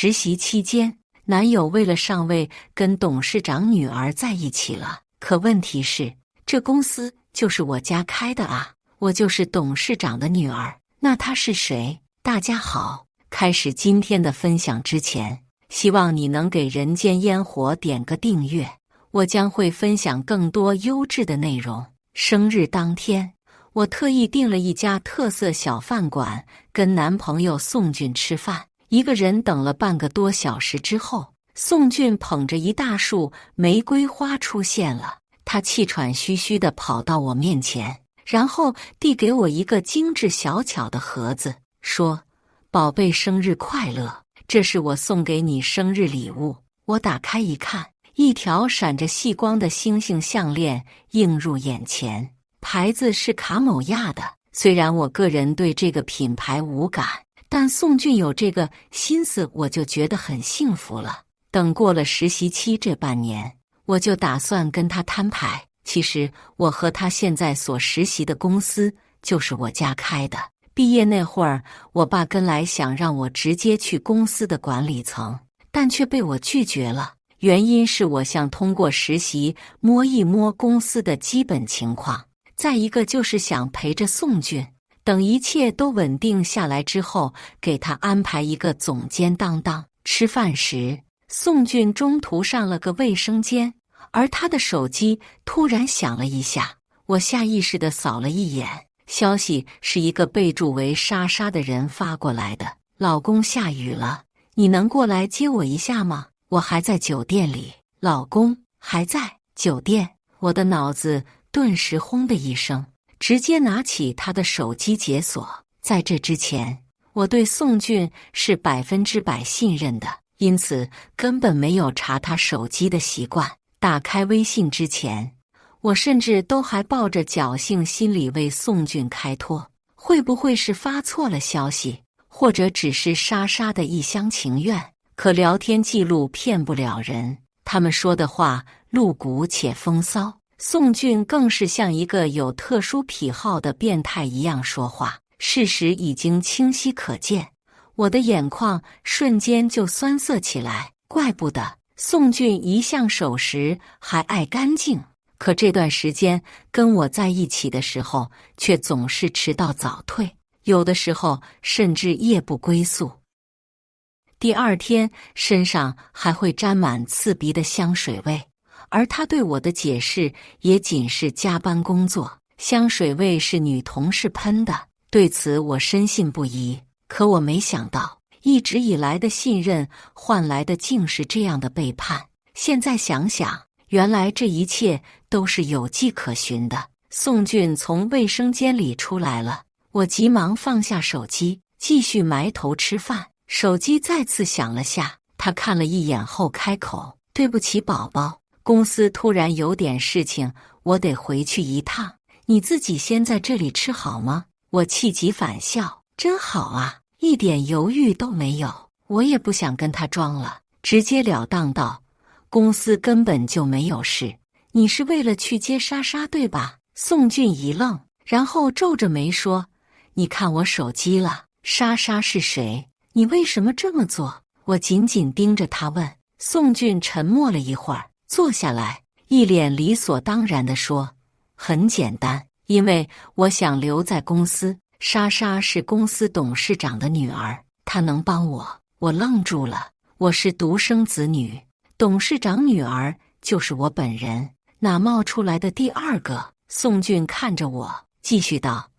实习期间，男友为了上位跟董事长女儿在一起了。可问题是，这公司就是我家开的啊，我就是董事长的女儿，那他是谁？大家好，开始今天的分享之前，希望你能给人间烟火点个订阅，我将会分享更多优质的内容。生日当天，我特意订了一家特色小饭馆，跟男朋友宋俊吃饭。一个人等了半个多小时之后，宋俊捧着一大束玫瑰花出现了。他气喘吁吁地跑到我面前，然后递给我一个精致小巧的盒子，说：“宝贝，生日快乐！这是我送给你生日礼物。”我打开一看，一条闪着细光的星星项链映入眼前，牌子是卡某亚的。虽然我个人对这个品牌无感，但宋俊有这个心思，我就觉得很幸福了。等过了实习期这半年，我就打算跟他摊牌。其实我和他现在所实习的公司就是我家开的。毕业那会儿，我爸跟来想让我直接去公司的管理层，但却被我拒绝了。原因是我想通过实习摸一摸公司的基本情况，再一个就是想陪着宋俊，等一切都稳定下来之后，给他安排一个总监当当。吃饭时，宋俊中途上了个卫生间，而他的手机突然响了一下，我下意识地扫了一眼，消息是一个备注为莎莎的人发过来的：“老公，下雨了，你能过来接我一下吗？我还在酒店里。”老公还在酒店，我的脑子顿时轰的一声，直接拿起他的手机解锁。在这之前，我对宋俊是100%信任的，因此根本没有查他手机的习惯。打开微信之前，我甚至都还抱着侥幸心理为宋俊开脱，会不会是发错了消息，或者只是莎莎的一厢情愿？可聊天记录骗不了人，他们说的话露骨且风骚。宋俊更是像一个有特殊癖好的变态一样说话，事实已经清晰可见，我的眼眶瞬间就酸涩起来。怪不得宋俊一向守时还爱干净，可这段时间跟我在一起的时候，却总是迟到早退，有的时候甚至夜不归宿。第二天身上还会沾满刺鼻的香水味，而他对我的解释也仅是加班工作，香水味是女同事喷的。对此我深信不疑，可我没想到，一直以来的信任换来的竟是这样的背叛。现在想想，原来这一切都是有迹可循的。宋俊从卫生间里出来了，我急忙放下手机，继续埋头吃饭。手机再次响了下，他看了一眼后开口：“对不起，宝宝，公司突然有点事情，我得回去一趟，你自己先在这里吃好吗？”我气急反笑：“真好啊，一点犹豫都没有。”我也不想跟他装了，直截了当道：“公司根本就没有事，你是为了去接莎莎对吧？”宋俊一愣，然后皱着眉说：“你看我手机了，莎莎是谁？你为什么这么做？”我紧紧盯着他问。宋俊沉默了一会儿，坐下来，一脸理所当然地说：“很简单，因为我想留在公司。莎莎是公司董事长的女儿，她能帮我。”我愣住了，我是独生子女，董事长女儿就是我本人，哪冒出来的第二个？宋俊看着我，继续道：“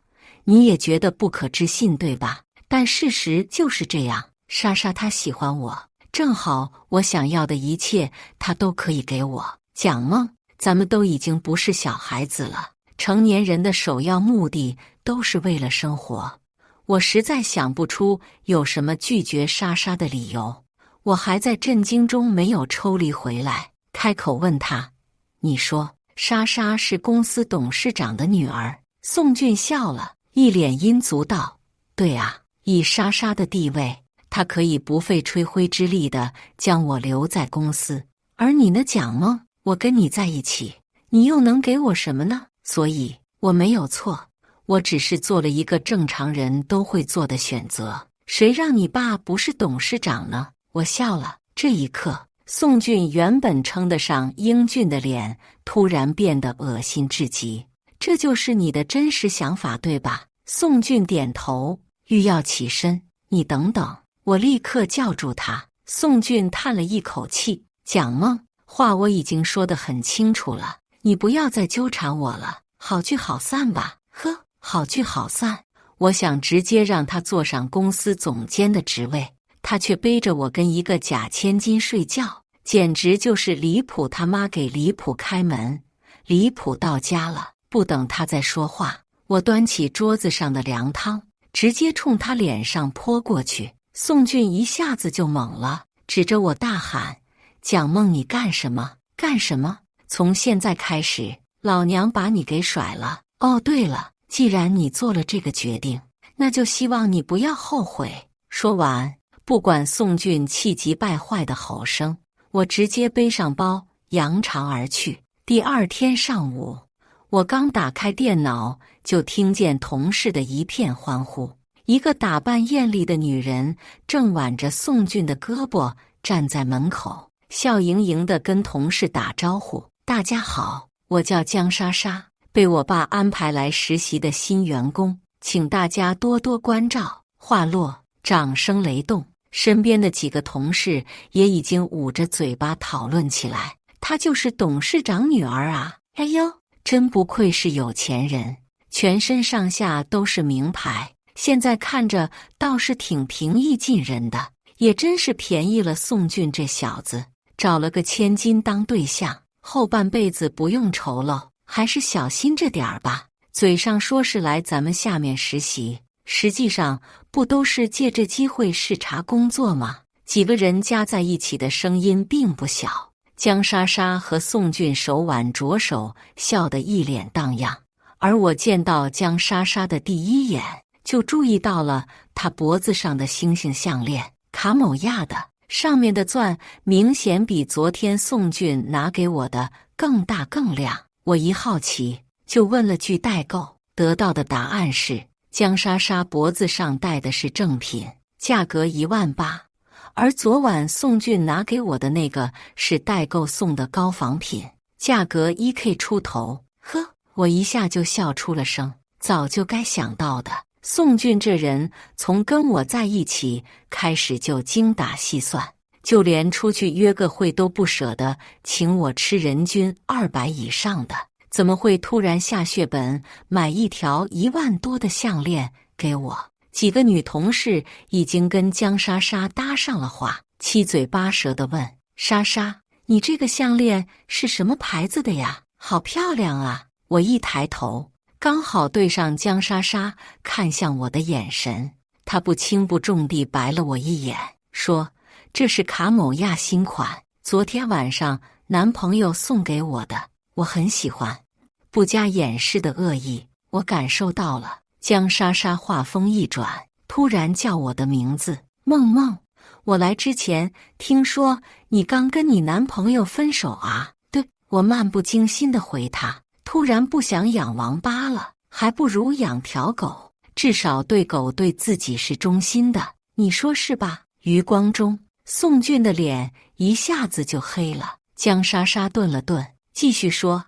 你也觉得不可置信对吧？但事实就是这样，莎莎她喜欢我，正好我想要的一切她都可以给我。蒋梦，咱们都已经不是小孩子了，成年人的首要目的都是为了生活。我实在想不出有什么拒绝莎莎的理由。”我还在震惊中没有抽离回来，开口问他：“你说莎莎是公司董事长的女儿？”宋俊笑了，一脸阴足道：“对啊，以莎莎的地位，她可以不费吹灰之力的将我留在公司。而你呢，蒋梦，我跟你在一起，你又能给我什么呢？所以我没有错，我只是做了一个正常人都会做的选择。谁让你爸不是董事长呢？”我笑了。这一刻，宋俊原本称得上英俊的脸突然变得恶心至极。这就是你的真实想法，对吧？宋俊点头，欲要起身。你等等！我立刻叫住他。宋俊叹了一口气，蒋梦，话我已经说得很清楚了，你不要再纠缠我了，好聚好散吧。呵，好聚好散。我想直接让他坐上公司总监的职位，他却背着我跟一个假千金睡觉，简直就是离谱他妈给离谱开门，离谱到家了。不等他再说话，我端起桌子上的凉汤，直接冲他脸上泼过去。宋俊一下子就懵了，指着我大喊：蒋梦，你干什么？干什么？从现在开始，老娘把你给甩了。哦，对了，既然你做了这个决定，那就希望你不要后悔。说完，不管宋俊气急败坏的吼声，我直接背上包扬长而去。第二天上午，我刚打开电脑，就听见同事的一片欢呼。一个打扮艳丽的女人正挽着宋俊的胳膊站在门口，笑盈盈地跟同事打招呼：大家好，我叫江莎莎，被我爸安排来实习的新员工，请大家多多关照。话落，掌声雷动，身边的几个同事也已经捂着嘴巴讨论起来。她就是董事长女儿啊！哎呦，真不愧是有钱人，全身上下都是名牌，现在看着倒是挺平易近人的，也真是便宜了宋俊这小子，找了个千金当对象，后半辈子不用愁了，还是小心着点儿吧。嘴上说是来咱们下面实习，实际上不都是借这机会视察工作吗？几个人加在一起的声音并不小。江莎莎和宋俊手挽着手，笑得一脸荡漾，而我见到江莎莎的第一眼，就注意到了她脖子上的星星项链，卡某亚的，上面的钻明显比昨天宋俊拿给我的更大更亮。我一好奇，就问了句代购，得到的答案是江莎莎脖子上戴的是正品，价格18000，而昨晚宋俊拿给我的那个是代购送的高仿品，价格1K 出头。呵，我一下就笑出了声，早就该想到的。宋俊这人从跟我在一起开始就精打细算，就连出去约个会都不舍得请我吃人均200以上的，怎么会突然下血本买一条1万多的项链给我？几个女同事已经跟江莎莎搭上了话，七嘴八舌地问：莎莎，你这个项链是什么牌子的呀？好漂亮啊！我一抬头，刚好对上江莎莎看向我的眼神，她不轻不重地白了我一眼，说：这是卡某亚新款，昨天晚上男朋友送给我的，我很喜欢。不加掩饰的恶意，我感受到了。江莎莎话锋一转，突然叫我的名字：梦梦。我来之前听说你刚跟你男朋友分手啊？对，我漫不经心地回她。突然不想养王八了，还不如养条狗，至少对狗对自己是忠心的，你说是吧？余光中，宋俊的脸一下子就黑了。江莎莎顿了顿，继续说：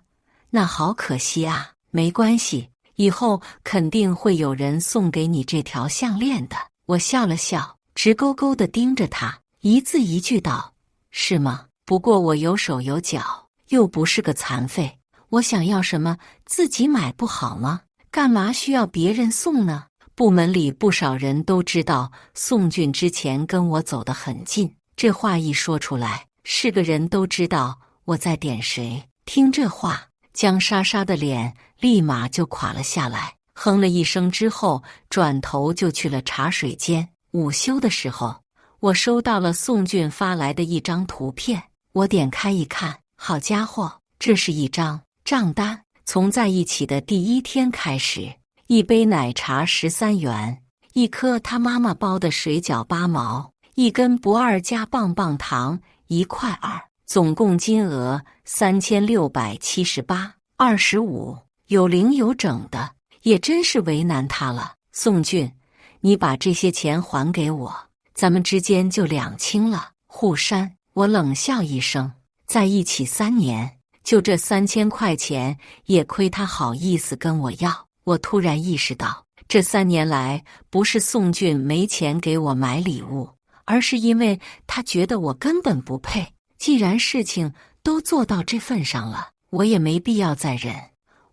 那好可惜啊，没关系，以后肯定会有人送给你这条项链的。我笑了笑，直勾勾地盯着他，一字一句道：是吗？不过我有手有脚，又不是个残废，我想要什么自己买不好吗？干嘛需要别人送呢？部门里不少人都知道宋俊之前跟我走得很近，这话一说出来，是个人都知道我在点谁。听这话，江莎莎的脸立马就垮了下来，哼了一声之后，转头就去了茶水间。午休的时候，我收到了宋俊发来的一张图片，我点开一看，好家伙，这是一张账单。从在一起的第一天开始，一杯奶茶13元，一颗他妈妈包的水饺8毛，一根不二家棒棒糖1.2块，总共金额3678.25，有零有整的，也真是为难他了。宋俊，你把这些钱还给我，咱们之间就两清了。沪山，我冷笑一声，在一起3年，就这3000块钱也亏他好意思跟我要。我突然意识到，这3年来不是宋俊没钱给我买礼物，而是因为他觉得我根本不配。既然事情都做到这份上了，我也没必要再忍。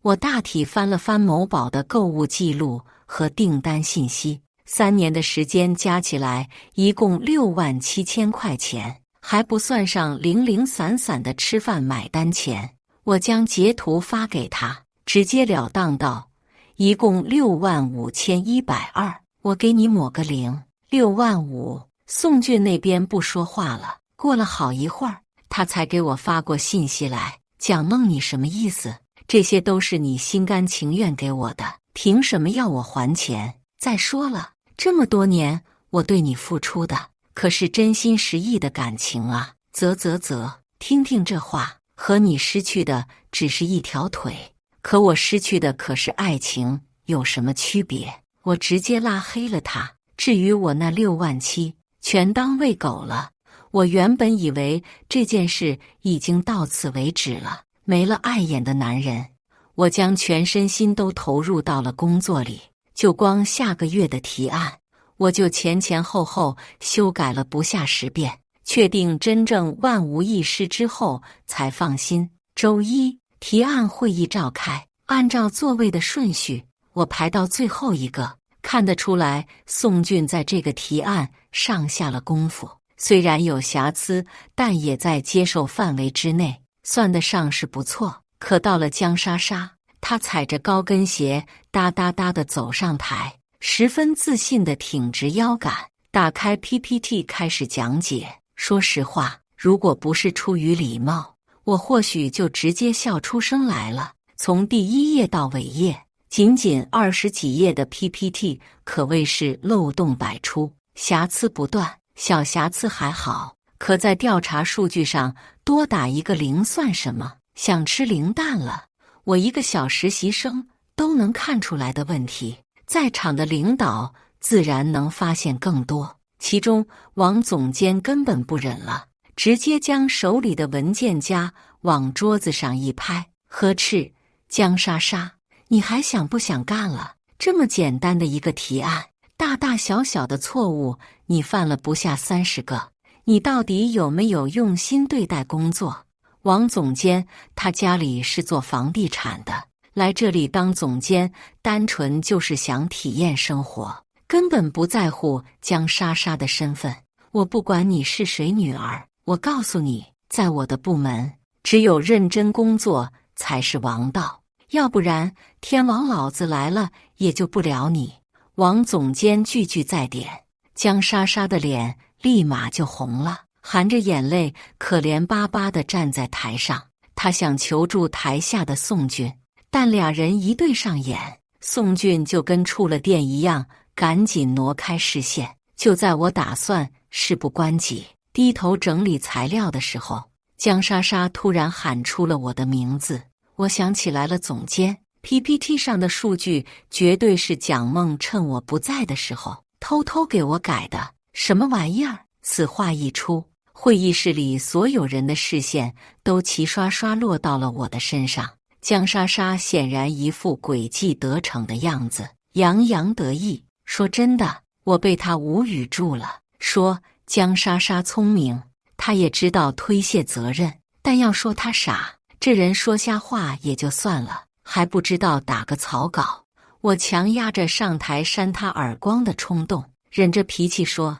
我大体翻了翻某宝的购物记录和订单信息，3年的时间加起来一共67000块钱，还不算上零零散散的吃饭买单钱。我将截图发给他，直截了当道：一共65120，我给你抹个零，65000。宋俊那边不说话了，过了好一会儿，他才给我发过信息来：蒋梦，你什么意思？这些都是你心甘情愿给我的，凭什么要我还钱？再说了，这么多年我对你付出的可是真心实意的感情啊！听听这话，和你失去的只是一条腿，可我失去的可是爱情，有什么区别？我直接拉黑了他。至于我那67000，全当喂狗了。我原本以为这件事已经到此为止了，没了碍眼的男人，我将全身心都投入到了工作里。就光下个月的提案，我就前后后修改了不下10遍，确定真正万无一失之后才放心。周一提案会议召开，按照座位的顺序，我排到最后一个。看得出来，宋俊在这个提案上下了功夫，虽然有瑕疵，但也在接受范围之内，算得上是不错。可到了江莎莎，她踩着高跟鞋哒哒哒地走上台，十分自信地挺直腰杆，打开 PPT 开始讲解。说实话，如果不是出于礼貌，我或许就直接笑出声来了。从第1页到尾页，仅仅20几页的 PPT 可谓是漏洞百出，瑕疵不断。小瑕疵还好，可在调查数据上多打一个0算什么？想吃零蛋了。我一个小实习生都能看出来的问题，在场的领导自然能发现更多。其中王总监根本不忍了，直接将手里的文件夹往桌子上一拍，呵斥：江莎莎，你还想不想干了？这么简单的一个提案，大大小小的错误你犯了不下30个，你到底有没有用心对待工作？王总监他家里是做房地产的，来这里当总监单纯就是想体验生活，根本不在乎江莎莎的身份。我不管你是谁女儿，我告诉你，在我的部门，只有认真工作才是王道，要不然天王老子来了也救不了你。王总监句句在点，江莎莎的脸立马就红了，含着眼泪可怜巴巴地站在台上。她想求助台下的宋俊，但俩人一对上眼，宋俊就跟触了电一样，赶紧挪开视线。就在我打算事不关己，低头整理材料的时候，江莎莎突然喊出了我的名字。我想起来了，总监， PPT 上的数据绝对是蒋梦趁我不在的时候偷偷给我改的，什么玩意儿？此话一出，会议室里所有人的视线都齐刷刷落到了我的身上。江莎莎显然一副诡计得逞的样子，洋洋得意。说真的，我被她无语住了。说江莎莎聪明，她也知道推卸责任，但要说她傻，这人说瞎话也就算了，还不知道打个草稿。我强压着上台扇她耳光的冲动，忍着脾气说：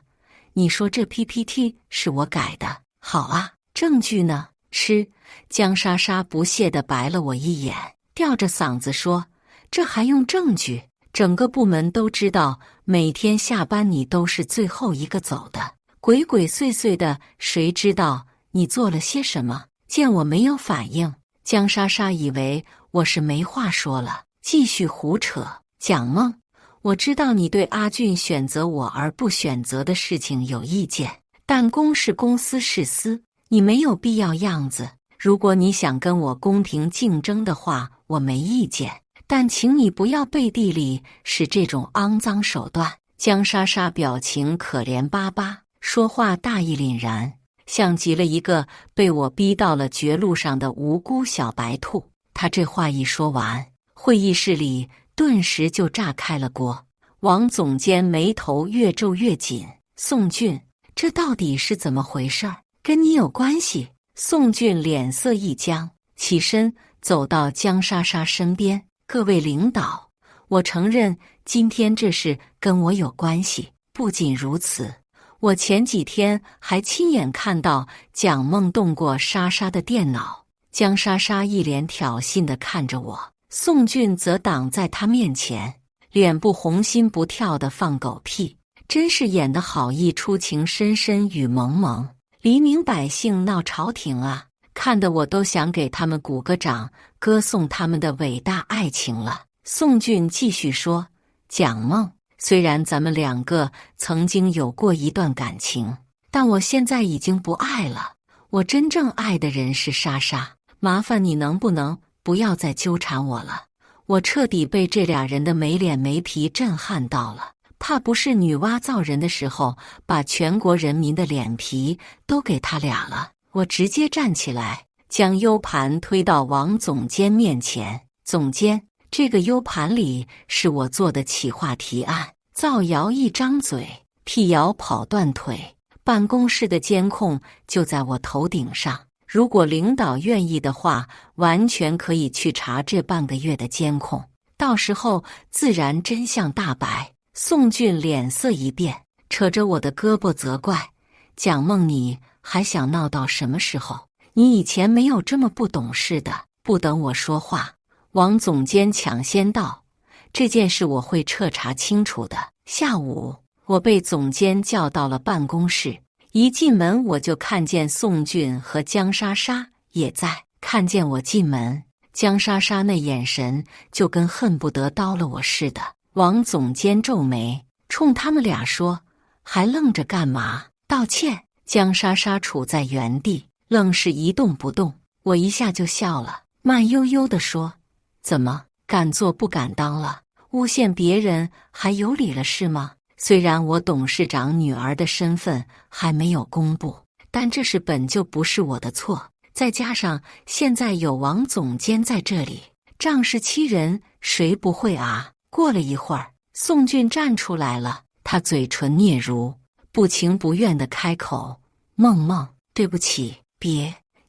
你说这 PPT 是我改的，好啊，证据呢？吃！江莎莎不屑地白了我一眼，吊着嗓子说：这还用证据？整个部门都知道，每天下班你都是最后一个走的，鬼鬼祟祟的，谁知道你做了些什么？见我没有反应，江莎莎以为我是没话说了，继续胡扯。蒋梦，我知道你对阿俊选择我而不选择的事情有意见，但公是公，私是私，你没有必要样子。如果你想跟我公平竞争的话，我没意见，但请你不要背地里使这种肮脏手段。江莎莎表情可怜巴巴，说话大义凛然，像极了一个被我逼到了绝路上的无辜小白兔。他这话一说完，会议室里顿时就炸开了锅。王总监眉头越皱越紧：“宋俊，这到底是怎么回事儿？跟你有关系？”宋俊脸色一僵，起身走到江莎莎身边：“各位领导，我承认今天这事跟我有关系。不仅如此，我前几天还亲眼看到蒋梦动过莎莎的电脑。”江莎莎一脸挑衅地看着我，宋俊则挡在她面前，脸部红心不跳的放狗屁，真是演得好一出情深深雨蒙蒙，黎民百姓闹朝廷啊！看得我都想给他们鼓个掌，歌颂他们的伟大爱情了。宋俊继续说：“蒋梦，虽然咱们两个曾经有过一段感情，但我现在已经不爱了。我真正爱的人是莎莎。麻烦你能不能不要再纠缠我了？我彻底被这俩人的没脸没皮震撼到了，怕不是女娲造人的时候把全国人民的脸皮都给他俩了。”我直接站起来，将 U 盘推到王总监面前：“总监，这个 U 盘里是我做的企划提案。造谣一张嘴，辟谣跑断腿。办公室的监控就在我头顶上。如果领导愿意的话，完全可以去查这半个月的监控，到时候自然真相大白。”宋俊脸色一变，扯着我的胳膊责怪：“蒋梦，你还想闹到什么时候？你以前没有这么不懂事的。”不等我说话，王总监抢先道：“这件事我会彻查清楚的。”下午，我被总监叫到了办公室。一进门我就看见宋俊和江莎莎也在。看见我进门，江莎莎那眼神就跟恨不得刀了我似的。王总监皱眉，冲他们俩说：“还愣着干嘛？道歉！”江莎莎处在原地，愣是一动不动。我一下就笑了，慢悠悠地说：“怎么，敢做不敢当了？诬陷别人还有理了是吗？虽然我董事长女儿的身份还没有公布，但这事本就不是我的错。再加上现在有王总监在这里，仗势欺人，谁不会啊？”过了一会儿，宋俊站出来了，他嘴唇嗫嚅，不情不愿地开口：“梦梦，对不起，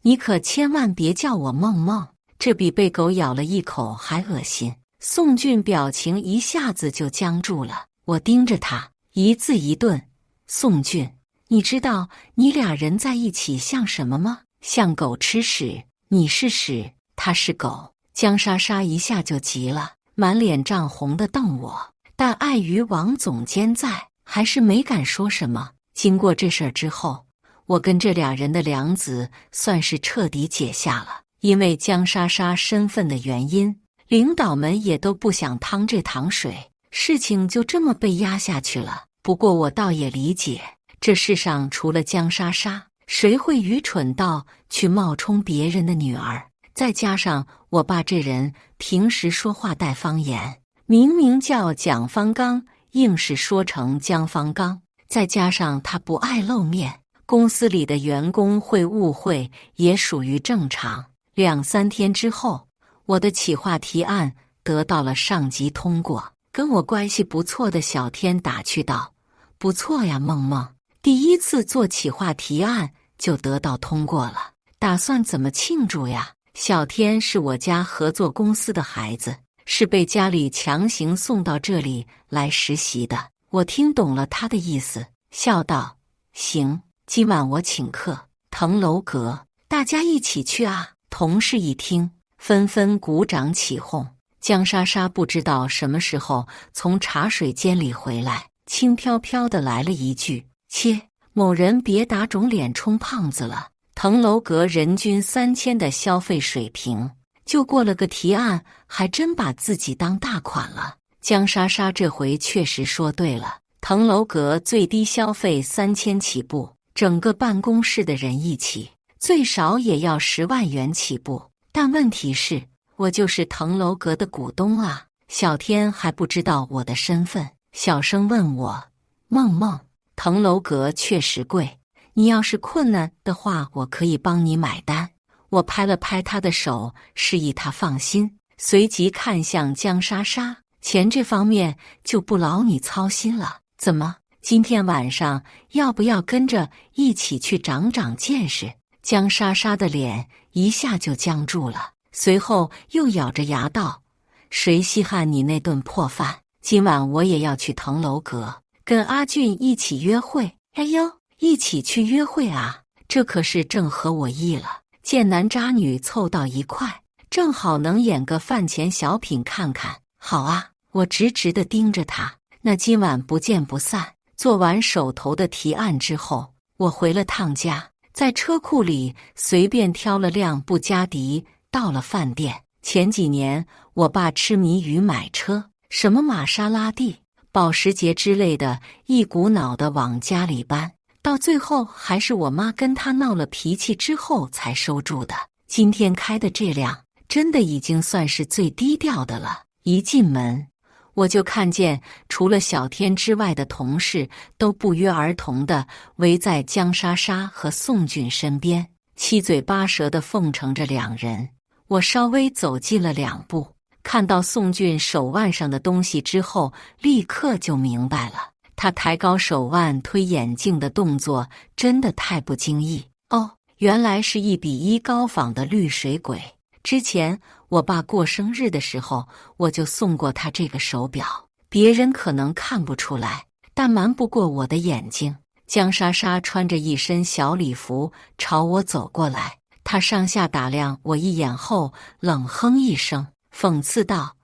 你可千万别叫我梦梦，这比被狗咬了一口还恶心。”宋俊表情一下子就僵住了，我盯着他，一字一顿：“宋俊，你知道你俩人在一起像什么吗？像狗吃屎，你是屎，他是狗。”江莎莎一下就急了，满脸涨红的瞪我，但碍于王总监在，还是没敢说什么。经过这事儿之后，我跟这俩人的梁子算是彻底解下了。因为江莎莎身份的原因，领导们也都不想趟这趟水，事情就这么被压下去了。不过我倒也理解，这世上除了江莎莎，谁会愚蠢到去冒充别人的女儿？再加上我爸这人平时说话带方言，明明叫蒋方刚，硬是说成江方刚。再加上他不爱露面，公司里的员工会误会也属于正常。2-3天之后，我的企划提案得到了上级通过。跟我关系不错的小天打趣道：“不错呀，梦梦，第一次做企划提案就得到通过了，打算怎么庆祝呀？”小天是我家合作公司的孩子，是被家里强行送到这里来实习的。我听懂了他的意思，笑道：“行，今晚我请客，腾楼阁，大家一起去啊！”同事一听，纷纷鼓掌起哄。江莎莎不知道什么时候从茶水间里回来，轻飘飘地来了一句：“切，某人别打肿脸充胖子了。”腾楼阁人均3000的消费水平，就过了个提案，还真把自己当大款了。江莎莎这回确实说对了，腾楼阁最低消费3000起步，整个办公室的人一起，最少也要10万元起步。但问题是，我就是腾楼阁的股东啊！小天还不知道我的身份，小声问我：“梦梦，腾楼阁确实贵，你要是困难的话，我可以帮你买单。我拍了拍他的手，示意他放心，随即看向江莎莎，钱这方面就不劳你操心了。怎么，今天晚上要不要跟着一起去长长见识？江莎莎的脸一下就僵住了，随后又咬着牙道：谁稀罕你那顿破饭？今晚我也要去腾楼阁，跟阿俊一起约会。哎呦，一起去约会啊，这可是正合我意了。贱男渣女凑到一块，正好能演个饭前小品看看。好啊，我直直地盯着他。那今晚不见不散。做完手头的提案之后，我回了趟家，在车库里随便挑了辆布加迪，到了饭店。前几年我爸痴迷于买车，什么玛莎拉蒂、保时捷之类的，一股脑的往家里搬，到最后还是我妈跟他闹了脾气之后才收住的。今天开的这辆真的已经算是最低调的了。一进门，我就看见除了小天之外的同事都不约而同地围在江莎莎和宋俊身边，七嘴八舌地奉承着两人。我稍微走近了2步，看到宋俊手腕上的东西之后，立刻就明白了。他抬高手腕推眼镜的动作真的太不经意。哦，原来是1:1高仿的绿水鬼。之前我爸过生日的时候，我就送过他这个手表，别人可能看不出来，但瞒不过我的眼睛。江莎莎穿着一身小礼服朝我走过来，她上下打量我一眼后，冷哼一声，讽刺道：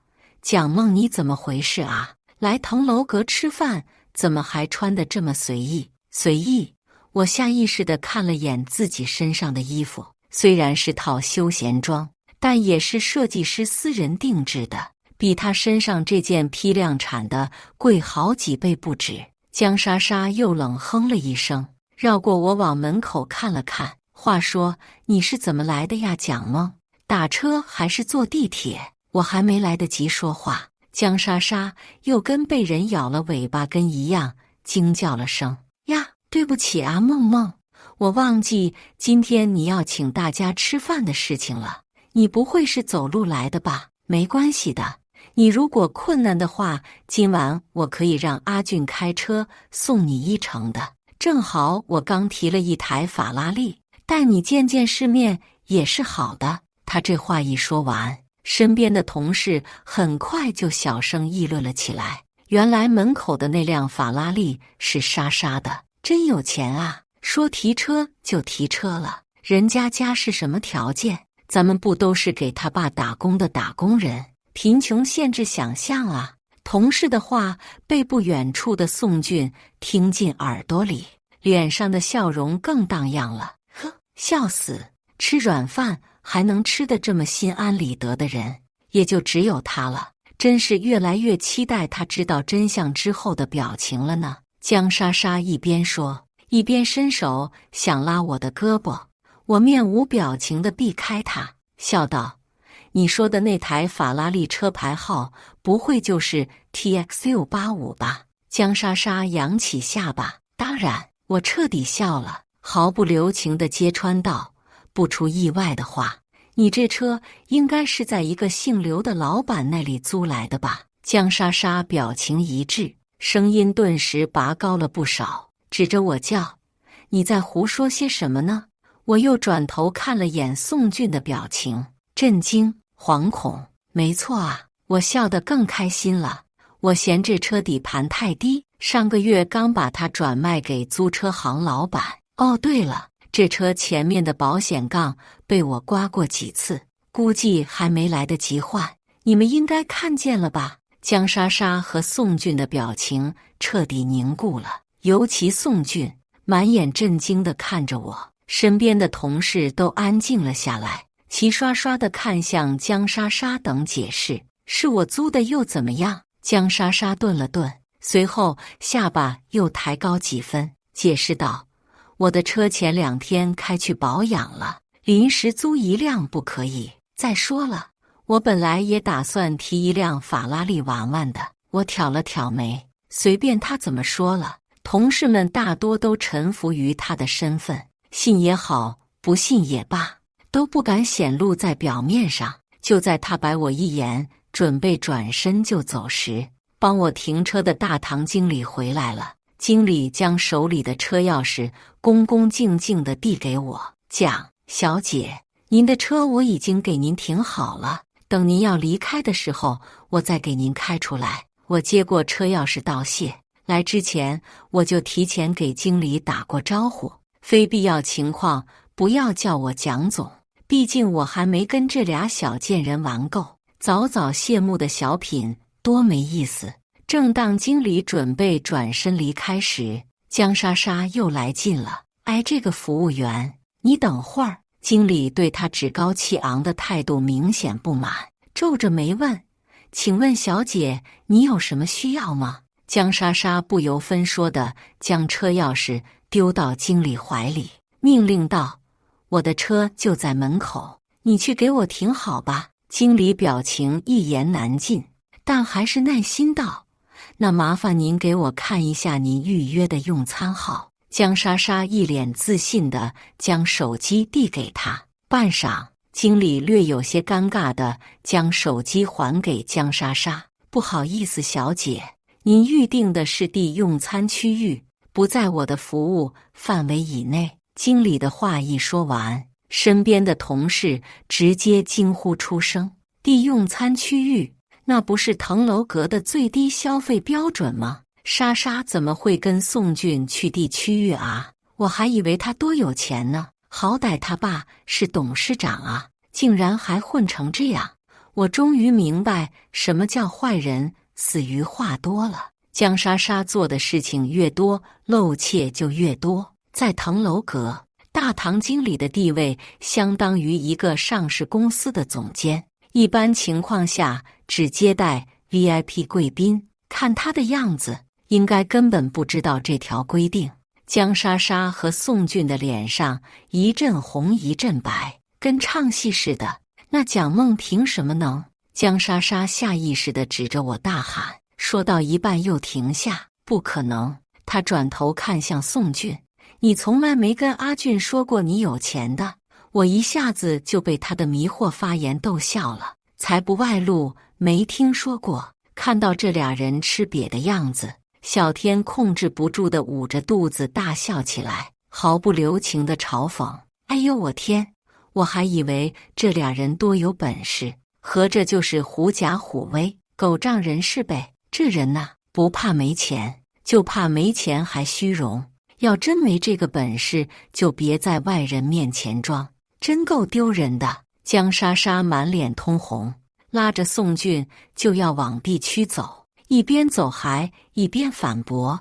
蒋梦，你怎么回事啊？来腾楼阁吃饭，怎么还穿得这么随意？随意？我下意识地看了眼自己身上的衣服，虽然是套休闲装，但也是设计师私人定制的，比他身上这件批量产的贵好几倍不止。江莎莎又冷哼了一声，绕过我往门口看了看。话说，你是怎么来的呀，蒋梦？打车还是坐地铁？我还没来得及说话，江莎莎又跟被人咬了尾巴根一样惊叫了声：呀，对不起啊，梦梦，我忘记今天你要请大家吃饭的事情了。你不会是走路来的吧？没关系的，你如果困难的话，今晚我可以让阿俊开车送你一程的。正好我刚提了一台法拉利，带你见见世面也是好的。他这话一说完，身边的同事很快就小声议论了起来。原来门口的那辆法拉利是莎莎的，真有钱啊！说提车就提车了，人家家是什么条件？咱们不都是给他爸打工的打工人？贫穷限制想象啊！同事的话被不远处的宋俊听进耳朵里，脸上的笑容更荡漾了。呵，笑死！吃软饭还能吃得这么心安理得的人，也就只有他了。真是越来越期待他知道真相之后的表情了呢。江莎莎一边说，一边伸手想拉我的胳膊。我面无表情地避开他，笑道：你说的那台法拉利车牌号不会就是 TX685 吧？江莎莎扬起下巴，当然。我彻底笑了，毫不留情地揭穿道：不出意外的话，你这车应该是在一个姓刘的老板那里租来的吧？江莎莎表情一致，声音顿时拔高了不少，指着我叫：你在胡说些什么呢？我又转头看了眼宋俊的表情，震惊、惶恐。没错啊，我笑得更开心了。我嫌这车底盘太低，上个月刚把它转卖给租车行老板。哦，对了，这车前面的保险杠被我刮过几次，估计还没来得及换。你们应该看见了吧？江莎莎和宋俊的表情彻底凝固了，尤其宋俊满眼震惊地看着我。身边的同事都安静了下来，齐刷刷地看向江莎莎等解释：是我租的又怎么样？江莎莎顿了顿，随后下巴又抬高几分，解释道：我的车前2天开去保养了，临时租一辆不可以。再说了，我本来也打算提一辆法拉利玩玩的。我挑了挑眉，随便他怎么说了，同事们大多都臣服于他的身份，信也好，不信也罢，都不敢显露在表面上。就在他白我一眼，准备转身就走时，帮我停车的大堂经理回来了。经理将手里的车钥匙恭恭敬敬地递给我，讲：“小姐，您的车我已经给您停好了，等您要离开的时候，我再给您开出来。”我接过车钥匙道谢。来之前我就提前给经理打过招呼，非必要情况不要叫我蒋总，毕竟我还没跟这俩小贱人玩够。早早谢幕的小品多没意思。正当经理准备转身离开时，江莎莎又来劲了。哎，这个服务员，你等会儿。经理对他趾高气昂的态度明显不满，皱着眉问：“请问小姐，你有什么需要吗？”江莎莎不由分说地将车钥匙丢到经理怀里，命令道：“我的车就在门口，你去给我停好吧。”经理表情一言难尽，但还是耐心道：“那麻烦您给我看一下您预约的用餐号。”江莎莎一脸自信地将手机递给他，半晌，经理略有些尴尬地将手机还给江莎莎：“不好意思，小姐，您预定的是D用餐区域，不在我的服务范围以内。”经理的话一说完，身边的同事直接惊呼出声：“D用餐区域，那不是腾楼阁的最低消费标准吗？莎莎怎么会跟宋俊去D区域啊？我还以为他多有钱呢，好歹他爸是董事长啊，竟然还混成这样。我终于明白什么叫坏人死于话多了。”江莎莎做的事情越多，漏怯就越多。在腾楼阁，大堂经理的地位相当于一个上市公司的总监，一般情况下只接待 VIP 贵宾。看他的样子，应该根本不知道这条规定。江莎莎和宋俊的脸上一阵红一阵白，跟唱戏似的。那蒋梦凭什么能？江莎莎下意识地指着我大喊，说到一半又停下，不可能。她转头看向宋俊：“你从来没跟阿俊说过你有钱的。”我一下子就被他的迷惑发言逗笑了，才不外露，没听说过。看到这俩人吃瘪的样子，小天控制不住地捂着肚子大笑起来，毫不留情地嘲讽：“哎呦我天，我还以为这俩人多有本事，合着就是狐假虎威，狗仗人势呗。这人呐，不怕没钱，就怕没钱还虚荣。要真没这个本事，就别在外人面前装，真够丢人的。”江莎莎满脸通红，拉着宋俊就要往 B 区走，一边走还一边反驳：“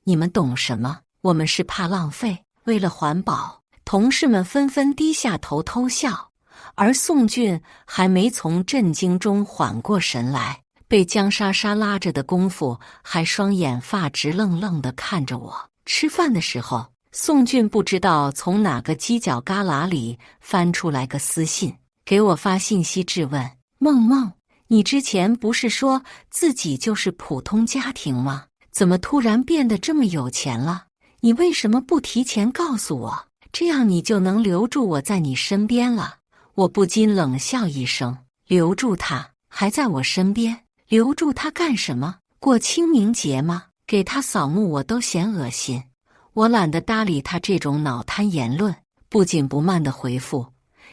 你们懂什么？我们是怕浪费，为了环保。”同事们纷纷低下头偷笑，而宋俊还没从震惊中缓过神来，被江莎莎拉着的功夫，还双眼发直愣愣地看着我。吃饭的时候，宋俊不知道从哪个犄角旮旯里翻出来个私信，给我发信息质问：“梦梦，你之前不是说自己就是普通家庭吗？怎么突然变得这么有钱了？你为什么不提前告诉我？这样你就能留住我在你身边了。”我不禁冷笑一声：“留住他？还在我身边？留住他干什么？过清明节吗？给他扫墓我都嫌恶心。”我懒得搭理他这种脑瘫言论，不紧不慢地回复：“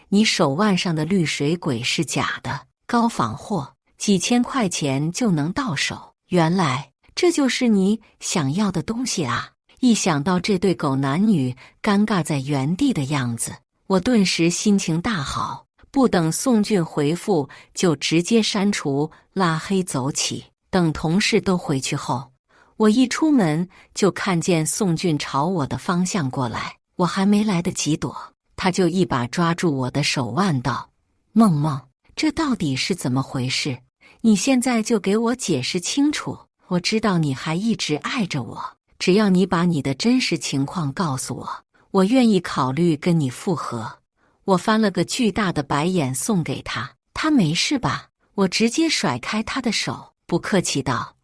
你手腕上的绿水鬼是假的，高仿货，几千块钱就能到手。原来这就是你想要的东西啊！”一想到这对狗男女尴尬在原地的样子，我顿时心情大好，不等宋俊回复，就直接删除拉黑走起。等同事都回去后，我一出门就看见宋俊朝我的方向过来，我还没来得及躲，他就一把抓住我的手腕道：“梦梦，这到底是怎么回事？你现在就给我解释清楚。我知道你还一直爱着我，只要你把你的真实情况告诉我，我愿意考虑跟你复合。”我翻了个巨大的白眼送给他：“他没事吧？”我直接甩开他的手，不客气道：“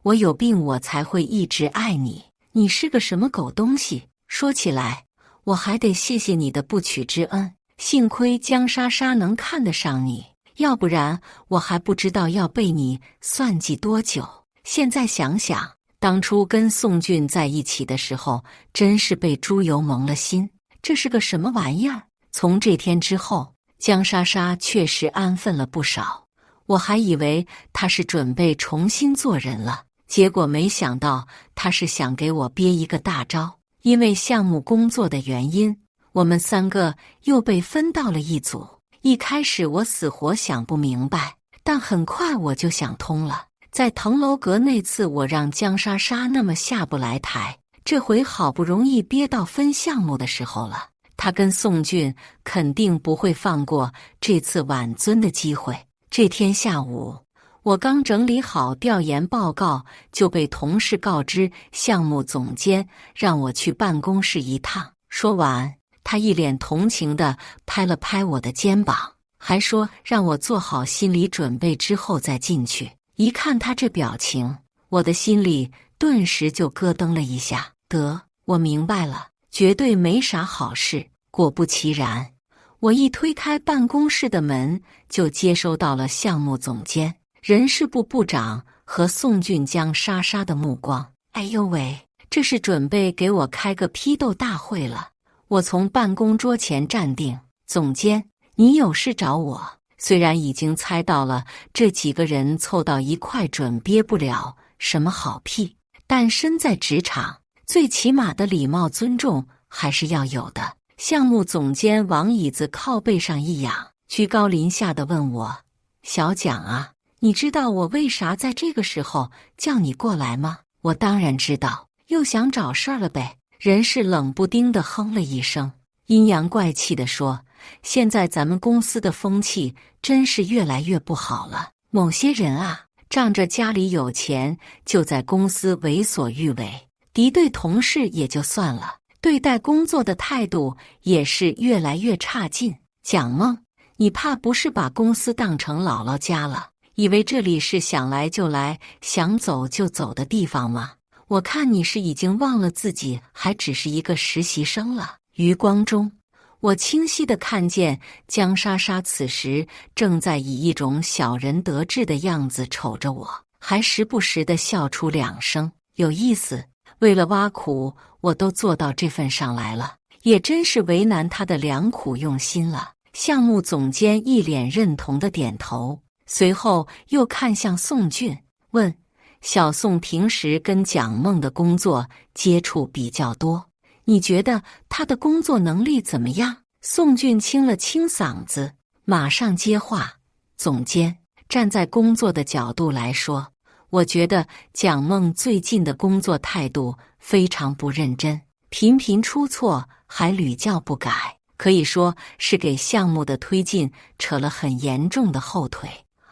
我有病我才会一直爱你，你是个什么狗东西？说起来，我还得谢谢你的不娶之恩，幸亏江莎莎能看得上你，要不然我还不知道要被你算计多久。现在想想，当初跟宋俊在一起的时候，真是被猪油蒙了心。这是个什么玩意儿？从这天之后，江莎莎确实安分了不少。我还以为她是准备重新做人了，结果没想到她是想给我憋一个大招。因为项目工作的原因，我们3个又被分到了一组。一开始我死活想不明白，但很快我就想通了。在腾楼阁那次，我让江莎莎那么下不来台，这回好不容易憋到分项目的时候了，她跟宋俊肯定不会放过这次挽尊的机会。这天下午，我刚整理好调研报告，就被同事告知项目总监让我去办公室一趟。说完，他一脸同情地拍了拍我的肩膀，还说让我做好心理准备之后再进去。一看他这表情，我的心里顿时就咯噔了一下。得，我明白了，绝对没啥好事。果不其然，我一推开办公室的门，就接收到了项目总监、人事部部长和宋俊江莎莎的目光。哎呦喂，这是准备给我开个批斗大会了。我从办公桌前站定，总监，你有事找我。虽然已经猜到了这几个人凑到一块准憋不了什么好屁，但身在职场，最起码的礼貌尊重还是要有的。项目总监往椅子靠背上一仰，居高临下地问我：小蒋啊，你知道我为啥在这个时候叫你过来吗？我当然知道，又想找事儿了呗。人事冷不丁地哼了一声，阴阳怪气地说：现在咱们公司的风气真是越来越不好了。某些人啊，仗着家里有钱，就在公司为所欲为，敌对同事也就算了，对待工作的态度也是越来越差劲。蒋梦，你怕不是把公司当成姥姥家了，以为这里是想来就来，想走就走的地方吗？我看你是已经忘了自己还只是一个实习生了。余光中，我清晰地看见江莎莎此时正在以一种小人得志的样子瞅着我，还时不时地笑出2声，有意思。为了挖苦，我都做到这份上来了，也真是为难他的良苦用心了。项目总监一脸认同的点头，随后又看向宋俊，问：小宋平时跟蒋梦的工作接触比较多，你觉得他的工作能力怎么样？宋俊清了清嗓子，马上接话：总监，站在工作的角度来说，我觉得蒋梦最近的工作态度非常不认真，频频出错，还屡教不改，可以说是给项目的推进扯了很严重的后腿。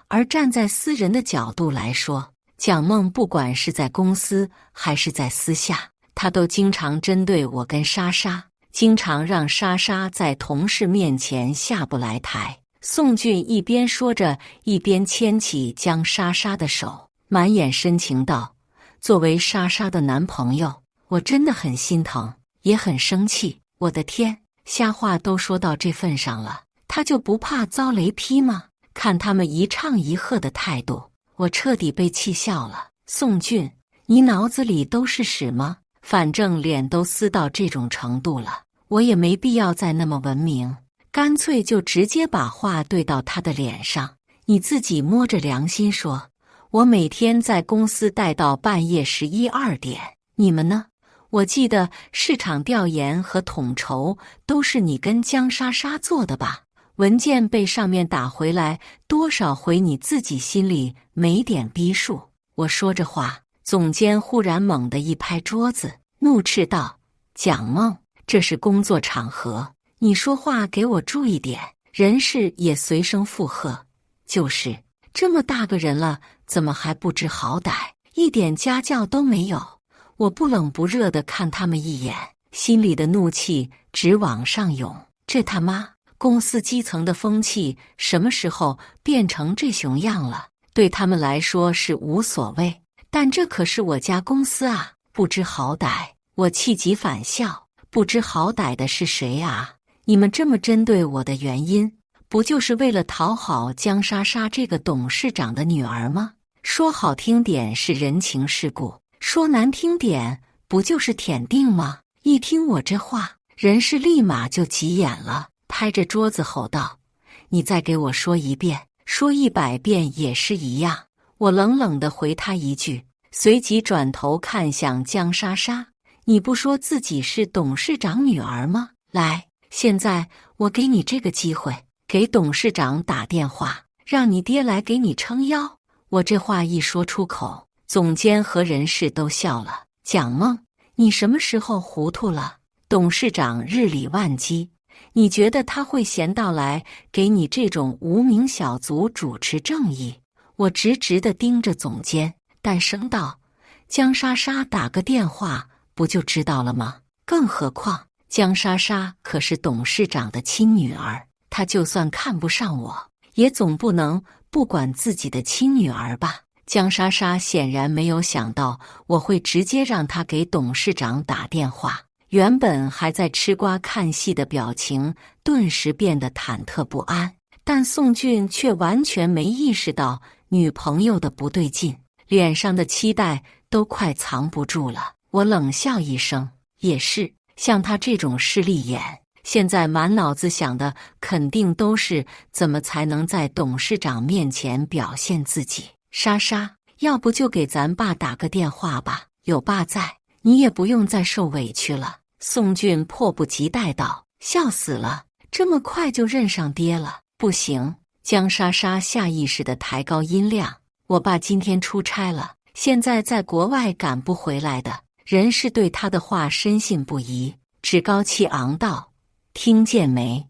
而站在私人的角度来说，蒋梦不管是在公司还是在私下，他都经常针对我跟莎莎，经常让莎莎在同事面前下不来台。宋俊一边说着，一边牵起江莎莎的手，满眼深情道：作为莎莎的男朋友，我真的很心疼，也很生气。我的天，瞎话都说到这份上了，他就不怕遭雷劈吗？看他们一唱一和的态度，我彻底被气笑了。宋俊，你脑子里都是屎吗？反正脸都撕到这种程度了，我也没必要再那么文明，干脆就直接把话对到他的脸上。你自己摸着良心说，我每天在公司待到半夜11、2点，你们呢？我记得市场调研和统筹都是你跟江莎莎做的吧？文件被上面打回来多少回，你自己心里没点逼数？我说着话，总监忽然猛地一拍桌子，怒斥道：蒋梦，这是工作场合，你说话给我注意点。人事也随声附和：就是这么大个人了，怎么还不知好歹，一点家教都没有？我不冷不热地看他们一眼，心里的怒气直往上涌。这他妈公司基层的风气什么时候变成这熊样了？对他们来说是无所谓，但这可是我家公司啊！不知好歹！我气急反笑，不知好歹的是谁啊？你们这么针对我的原因，不就是为了讨好江莎莎这个董事长的女儿吗？说好听点是人情世故，说难听点不就是舔腚吗？一听我这话，人事立马就急眼了，拍着桌子吼道：“你再给我说一遍，说100遍也是一样！”我冷冷地回他一句，随即转头看向江莎莎：“你不说自己是董事长女儿吗？来，现在我给你这个机会，给董事长打电话，让你爹来给你撑腰。”我这话一说出口，总监和人事都笑了。蒋梦，你什么时候糊涂了？董事长日理万机，你觉得他会闲到来给你这种无名小卒主持正义？我直直地盯着总监，淡声道：“江莎莎打个电话不就知道了吗？更何况江莎莎可是董事长的亲女儿，她就算看不上我，也总不能不管自己的亲女儿吧？”江莎莎显然没有想到我会直接让她给董事长打电话，原本还在吃瓜看戏的表情顿时变得忐忑不安。但宋俊却完全没意识到女朋友的不对劲，脸上的期待都快藏不住了。我冷笑一声，也是，像他这种势利眼，现在满脑子想的肯定都是怎么才能在董事长面前表现自己。莎莎，要不就给咱爸打个电话吧，有爸在，你也不用再受委屈了。宋俊迫不及待道：“笑死了，这么快就认上爹了？不行！”江莎莎下意识地抬高音量：“我爸今天出差了，现在在国外赶不回来的。”人事对他的话深信不疑，趾高气昂道：“听见没？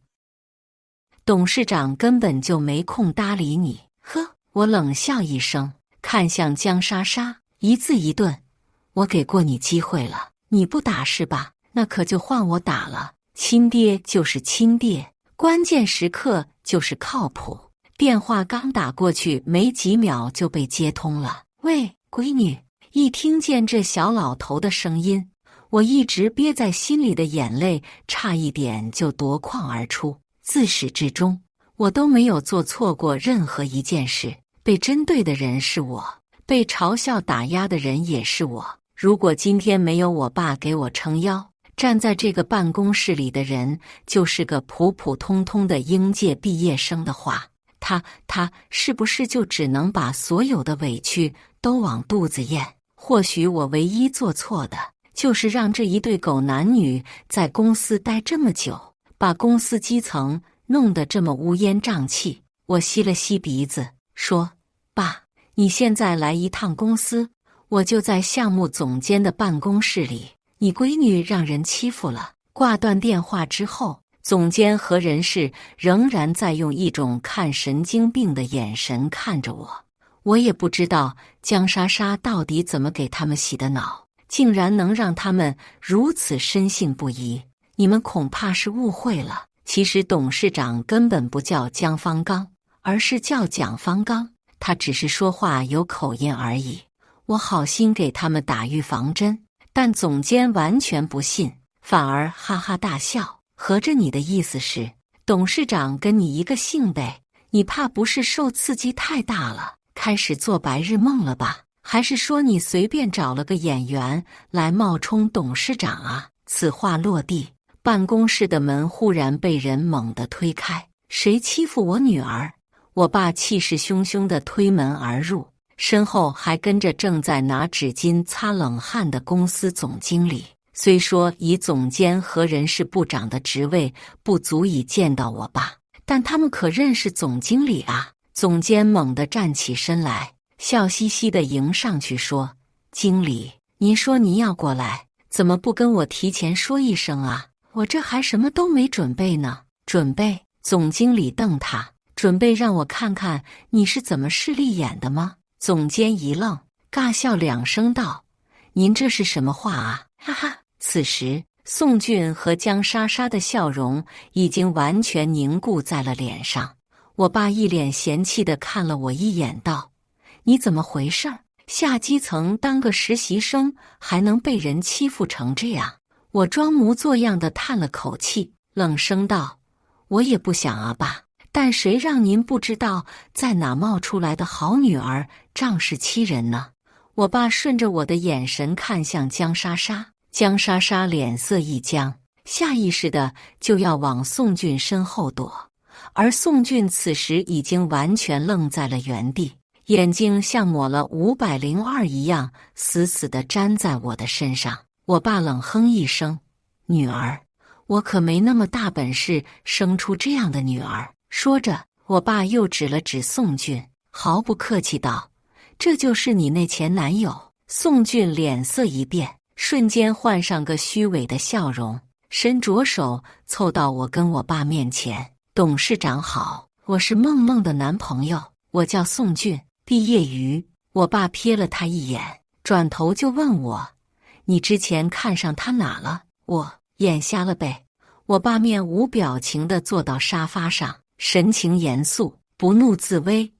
董事长根本就没空搭理你。”呵，我冷笑一声，看向江莎莎，一字一顿：“我给过你机会了，你不打是吧？那可就换我打了。亲爹就是亲爹，关键时刻就是靠谱。”电话刚打过去没几秒就被接通了。“喂，闺女！”一听见这小老头的声音，我一直憋在心里的眼泪差一点就夺眶而出。自始至终，我都没有做错过任何一件事，被针对的人是我，被嘲笑打压的人也是我。如果今天没有我爸给我撑腰，站在这个办公室里的人就是个普普通通的应届毕业生的话，他是不是就只能把所有的委屈都往肚子咽？或许我唯一做错的，就是让这一对狗男女在公司待这么久，把公司基层弄得这么乌烟瘴气。我吸了吸鼻子，说：“爸，你现在来一趟公司，我就在项目总监的办公室里。你闺女让人欺负了。”挂断电话之后，总监和人事仍然在用一种看神经病的眼神看着我。我也不知道江莎莎到底怎么给他们洗的脑，竟然能让他们如此深信不疑。你们恐怕是误会了，其实董事长根本不叫江方刚，而是叫蒋方刚，他只是说话有口音而已。我好心给他们打预防针，但总监完全不信，反而哈哈大笑。合着你的意思是，董事长跟你一个姓呗？你怕不是受刺激太大了，开始做白日梦了吧？还是说你随便找了个演员来冒充董事长啊？此话落地，办公室的门忽然被人猛地推开。谁欺负我女儿？我爸气势汹汹地推门而入，身后还跟着正在拿纸巾擦冷汗的公司总经理。虽说以总监和人事部长的职位不足以见到我爸，但他们可认识总经理啊。总监猛地站起身来，笑嘻嘻地迎上去说：“经理，您说您要过来，怎么不跟我提前说一声啊？我这还什么都没准备呢。”准备？总经理瞪他，准备让我看看你是怎么势利眼的吗？总监一愣，尬笑两声道：“您这是什么话啊？”哈哈。此时宋俊和江莎莎的笑容已经完全凝固在了脸上。我爸一脸嫌弃地看了我一眼道：“你怎么回事？下基层当个实习生还能被人欺负成这样？我装模作样的叹了口气，冷声道：“我也不想啊，爸。但谁让您不知道在哪冒出来的好女儿仗势欺人呢？”我爸顺着我的眼神看向江莎莎，江莎莎脸色一僵，下意识的就要往宋俊身后躲，而宋俊此时已经完全愣在了原地，眼睛像抹了502一样死死地粘在我的身上。我爸冷哼一声：“女儿，我可没那么大本事生出这样的女儿。”说着，我爸又指了指宋俊，毫不客气道：“这就是你那前男友。”宋俊脸色一变，瞬间换上个虚伪的笑容，伸着手凑到我跟我爸面前：“董事长好，我是梦梦的男朋友，我叫宋俊，毕业于……”我爸瞥了他一眼，转头就问我：“你之前看上他哪了？”我眼瞎了呗。我爸面无表情地坐到沙发上，神情严肃，不怒自威：“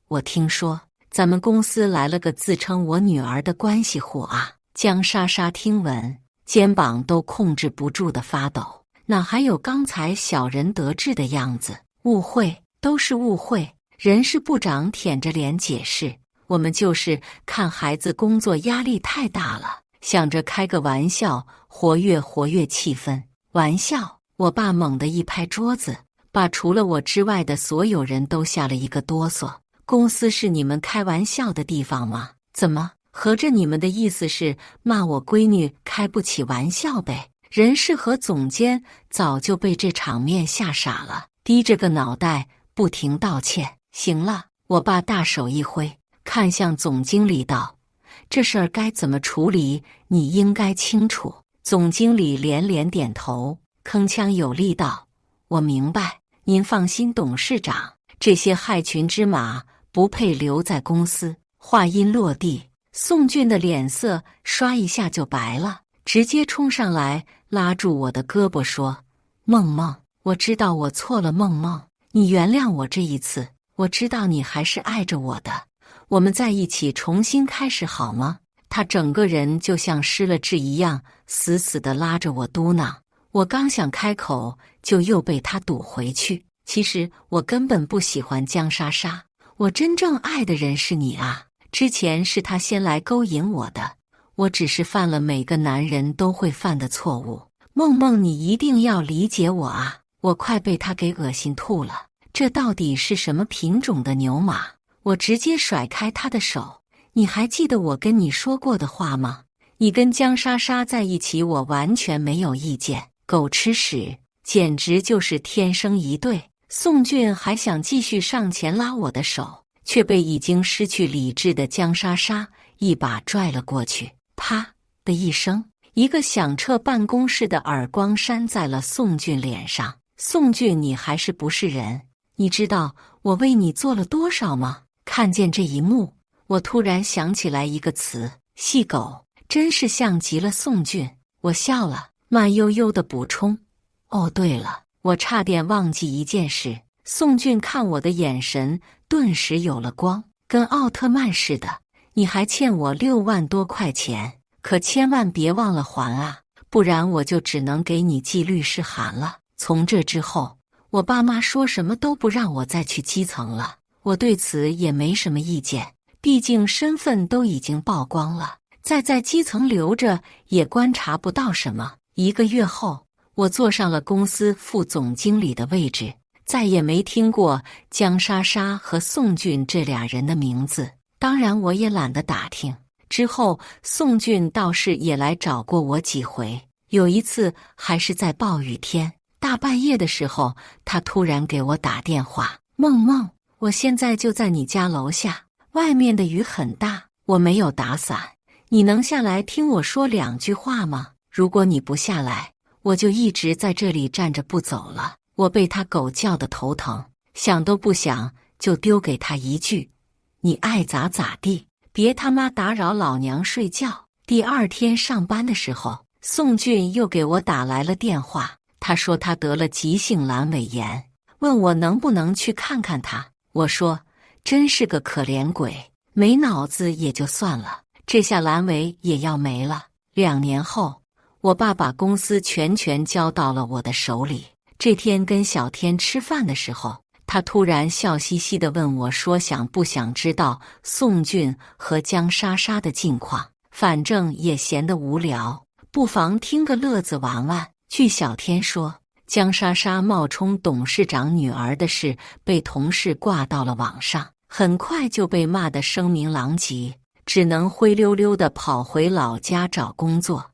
我听说咱们公司来了个自称我女儿的关系户啊。”江莎莎听闻，肩膀都控制不住的发抖，哪还有刚才小人得志的样子？误会，都是误会。人事部长舔着脸解释：“我们就是看孩子工作压力太大了，想着开个玩笑，活跃气氛。”玩笑！我爸猛地一拍桌子，把除了我之外的所有人都吓了一个哆嗦。公司是你们开玩笑的地方吗？怎么，合着你们的意思是骂我闺女开不起玩笑呗？人事和总监早就被这场面吓傻了，低着个脑袋不停道歉。行了，我爸大手一挥，看向总经理道：“这事儿该怎么处理，你应该清楚。”总经理连连点头，铿锵有力道：“我明白，您放心，董事长，这些害群之马不配留在公司。”话音落地，宋俊的脸色刷一下就白了，直接冲上来拉住我的胳膊说：“梦梦，我知道我错了，梦梦，你原谅我这一次，我知道你还是爱着我的，我们在一起重新开始好吗？”他整个人就像失了智一样，死死地拉着我嘟囔。我刚想开口，就又被他堵回去。其实我根本不喜欢江莎莎，我真正爱的人是你啊！之前是他先来勾引我的，我只是犯了每个男人都会犯的错误。梦梦，你一定要理解我啊！我快被他给恶心吐了，这到底是什么品种的牛马？我直接甩开他的手。你还记得我跟你说过的话吗？你跟江莎莎在一起，我完全没有意见。狗吃屎，简直就是天生一对。宋俊还想继续上前拉我的手，却被已经失去理智的江莎莎一把拽了过去。啪的一声，一个响彻办公室的耳光扇在了宋俊脸上。宋俊，你还是不是人？你知道我为你做了多少吗？看见这一幕，我突然想起来一个词：细狗，真是像极了宋俊。我笑了，慢悠悠地补充：“哦，对了，我差点忘记一件事。”宋俊看我的眼神顿时有了光，跟奥特曼似的。你还欠我6万多块钱，可千万别忘了还啊，不然我就只能给你寄律师函了。从这之后，我爸妈说什么都不让我再去基层了，我对此也没什么意见。毕竟身份都已经曝光了，再在基层留着也观察不到什么。1个月后，我坐上了公司副总经理的位置，再也没听过江莎莎和宋俊这俩人的名字，当然我也懒得打听。之后宋俊倒是也来找过我几回，有一次还是在暴雨天，大半夜的时候，他突然给我打电话：“梦梦，我现在就在你家楼下，外面的雨很大，我没有打伞，你能下来听我说2句话吗？如果你不下来，我就一直在这里站着不走了。”我被他狗叫的头疼，想都不想就丢给他一句：“你爱咋咋地，别他妈打扰老娘睡觉。”第2天上班的时候，宋俊又给我打来了电话，他说他得了急性阑尾炎，问我能不能去看看他。我说真是个可怜鬼，没脑子也就算了，这下阑尾也要没了。2年后，我爸把公司全权交到了我的手里。这天跟小天吃饭的时候，他突然笑嘻嘻地问我说想不想知道宋俊和江莎莎的近况，反正也闲得无聊，不妨听个乐子玩玩。据小天说，江莎莎冒充董事长女儿的事被同事挂到了网上，很快就被骂得声名狼藉，只能灰溜溜地跑回老家找工作。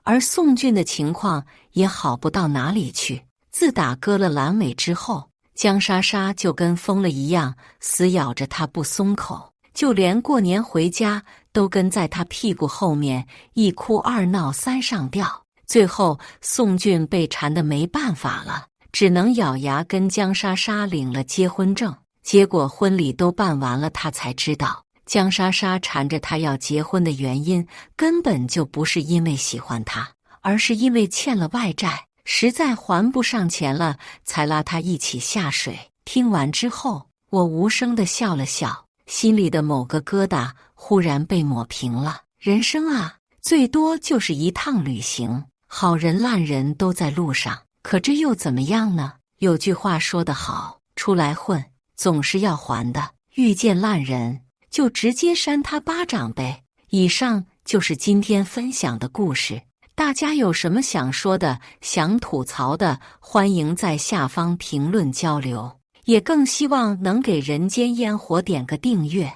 而宋俊的情况也好不到哪里去，自打割了阑尾之后，江莎莎就跟疯了一样，死咬着他不松口，就连过年回家都跟在他屁股后面一哭二闹三上吊。最后宋俊被缠得没办法了，只能咬牙跟江莎莎领了结婚证。结果婚礼都办完了，他才知道江莎莎缠着他要结婚的原因根本就不是因为喜欢他，而是因为欠了外债，实在还不上钱了，才拉他一起下水。听完之后，我无声地笑了笑，心里的某个疙瘩忽然被抹平了。人生啊，最多就是一趟旅行，好人烂人都在路上，可这又怎么样呢？有句话说得好，出来混总是要还的，遇见烂人就直接扇他巴掌呗。以上就是今天分享的故事，大家有什么想说的、想吐槽的，欢迎在下方评论交流，也更希望能给人间烟火点个订阅，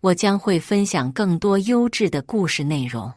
我将会分享更多优质的故事内容。